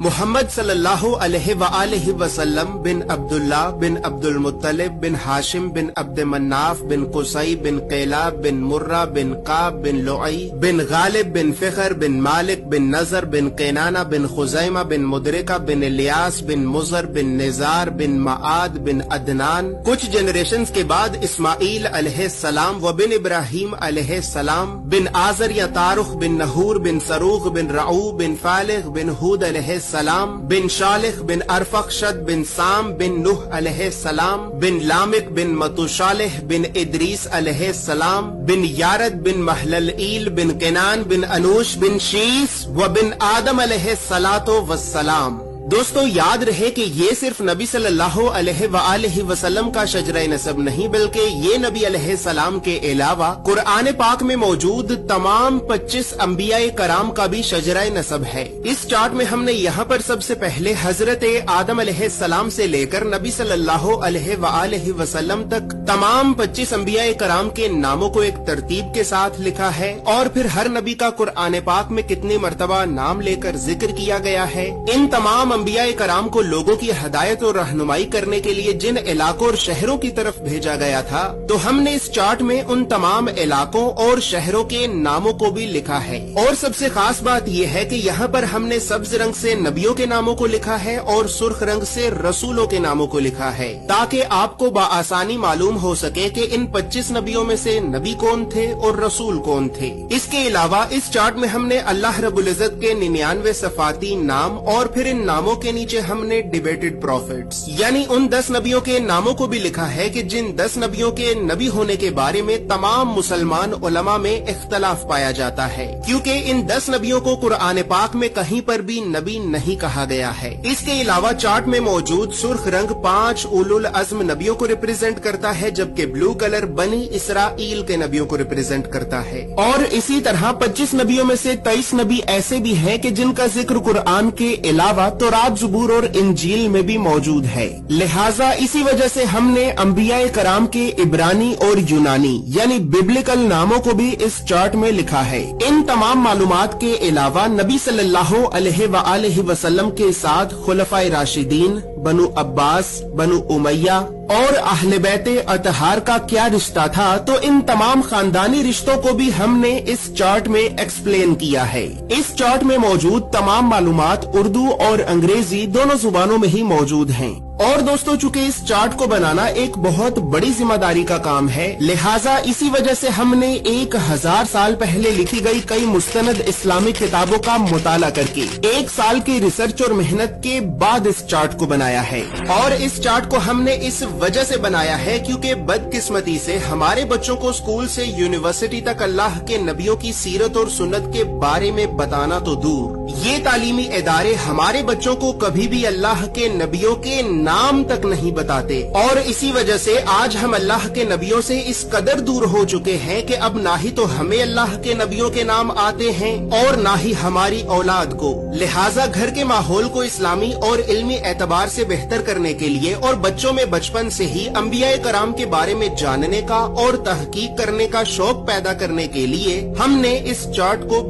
محمد صلی اللہ علیہ وآلہ وسلم بن عبداللہ بن عبد المطلب بن ہاشم بن عبد مناف بن قصی بن قیلاب بن مرہ بن قاب بن لعی بن غالب بن فخر بن مالک بن نظر بن قینانہ بن خزیمہ بن مدرکہ بن الیاس بن مزر بن نزار بن معاد بن عدنان. کچھ جنریشنز کے بعد اسماعیل علیہ السلام و بن ابراہیم علیہ السلام بن آزر یا تارخ بن نحور بن سروغ بن رعو بن فالغ بن ہود علیہ السلام بن شالخ بن ارفخشد بن سام بن نوح علیہ السلام بن لامک بن متوشالح بن ادریس علیہ السلام بن یارد بن محللئیل بن قینان بن انوش بن شیس و بن آدم علیہ السلام. دوستو یاد رہے کہ یہ صرف نبی صلی اللہ علیہ وآلہ وسلم کا شجرہ نسب نہیں بلکہ یہ نبی علیہ السلام کے علاوہ قرآن پاک میں موجود تمام 25 انبیاء کرام کا بھی شجرہ نسب ہے. اس چارٹ میں ہم نے یہاں پر سب سے پہلے حضرت آدم علیہ السلام سے لے کر نبی صلی اللہ علیہ وآلہ وسلم تک تمام 25 انبیاء کرام کے ناموں کو ایک ترتیب کے ساتھ لکھا ہے اور پھر ہر نبی کا قرآن پاک میں کتنی مرتبہ نام لے کر ذکر کیا گیا ہے. ان تمام انبیاء کرام کو لوگوں کی ہدایت اور رہنمائی کرنے کے لیے جن علاقوں اور شہروں کی طرف بھیجا گیا تھا تو ہم نے اس چارٹ میں ان تمام علاقوں اور شہروں کے ناموں کو بھی لکھا ہے. اور سب سے خاص بات یہ ہے کہ یہاں پر ہم نے سبز رنگ سے نبیوں کے ناموں کو لکھا ہے اور سرخ رنگ سے رسولوں کے ناموں کو لکھا ہے تاکہ آپ کو بآسانی معلوم ہو سکے کہ ان 25 نبیوں میں سے نبی کون تھے اور رسول کون تھے. اس کے علاوہ اس چارٹ میں ہم نے اللہ رب العزت کے 99 صفاتی نام اور پھر ان ناموں کے نیچے ہم نے ڈیبیٹڈ پروفیٹس یعنی ان 10 نبیوں کے ناموں کو بھی لکھا ہے کہ جن 10 نبیوں کے نبی ہونے کے بارے میں تمام مسلمان علماء میں اختلاف پایا جاتا ہے کیونکہ ان 10 نبیوں کو قرآن پاک میں کہیں پر بھی نبی نہیں کہا گیا ہے. اس کے علاوہ چارٹ میں موجود سرخ رنگ 5 اولو العزم نبیوں کو ریپرزینٹ کرتا ہے جبکہ بلو کلر بنی اسرائیل کے نبیوں کو ریپرزینٹ کرتا ہے. اور اسی طرح 25 نبیوں میں سے 23 نبی ایسے بھی ہیں کہ جن کا ذکر قرآن کے علاوہ تورات زبور اور انجیل میں بھی موجود ہے. لہٰذا اسی وجہ سے ہم نے انبیاء کرام کے عبرانی اور یونانی یعنی ببلکل ناموں کو بھی اس چارٹ میں لکھا ہے. ان تمام معلومات کے علاوہ نبی صلی اللہ علیہ وآلہ وسلم کے ساتھ خلفائے راشدین، بنو عباس، بنو امیہ اور اہل بیت اطہار کا کیا رشتہ تھا تو ان تمام خاندانی رشتوں کو بھی ہم نے اس چارٹ میں ایکسپلین کیا ہے. اس چارٹ میں موجود تمام معلومات اردو اور انگریزی دونوں زبانوں میں ہی موجود ہیں. اور دوستو چونکہ اس چارٹ کو بنانا ایک بہت بڑی ذمہ داری کا کام ہے لہٰذا اسی وجہ سے ہم نے 1000 سال پہلے لکھی گئی کئی مستند اسلامی کتابوں کا مطالعہ کر کے 1 سال کی ریسرچ اور محنت کے بعد اس چارٹ کو بنایا ہے. اور اس چارٹ کو ہم نے اس وجہ سے بنایا ہے کیونکہ بدقسمتی سے ہمارے بچوں کو اسکول سے یونیورسٹی تک اللہ کے نبیوں کی سیرت اور سنت کے بارے میں بتانا تو دور، یہ تعلیمی ادارے ہمارے بچوں کو کبھی بھی اللہ کے نبیوں کے نام تک نہیں بتاتے. اور اسی وجہ سے آج ہم اللہ کے نبیوں سے اس قدر دور ہو چکے ہیں کہ اب نہ ہی تو ہمیں اللہ کے نبیوں کے نام آتے ہیں اور نہ ہی ہماری اولاد کو. لہٰذا گھر کے ماحول کو اسلامی اور علمی اعتبار سے بہتر کرنے کے لیے اور بچوں میں بچپن سے ہی انبیاء کرام کے بارے میں جاننے کا اور تحقیق کرنے کا شوق پیدا کرنے کے لیے ہم نے اس چارٹ کو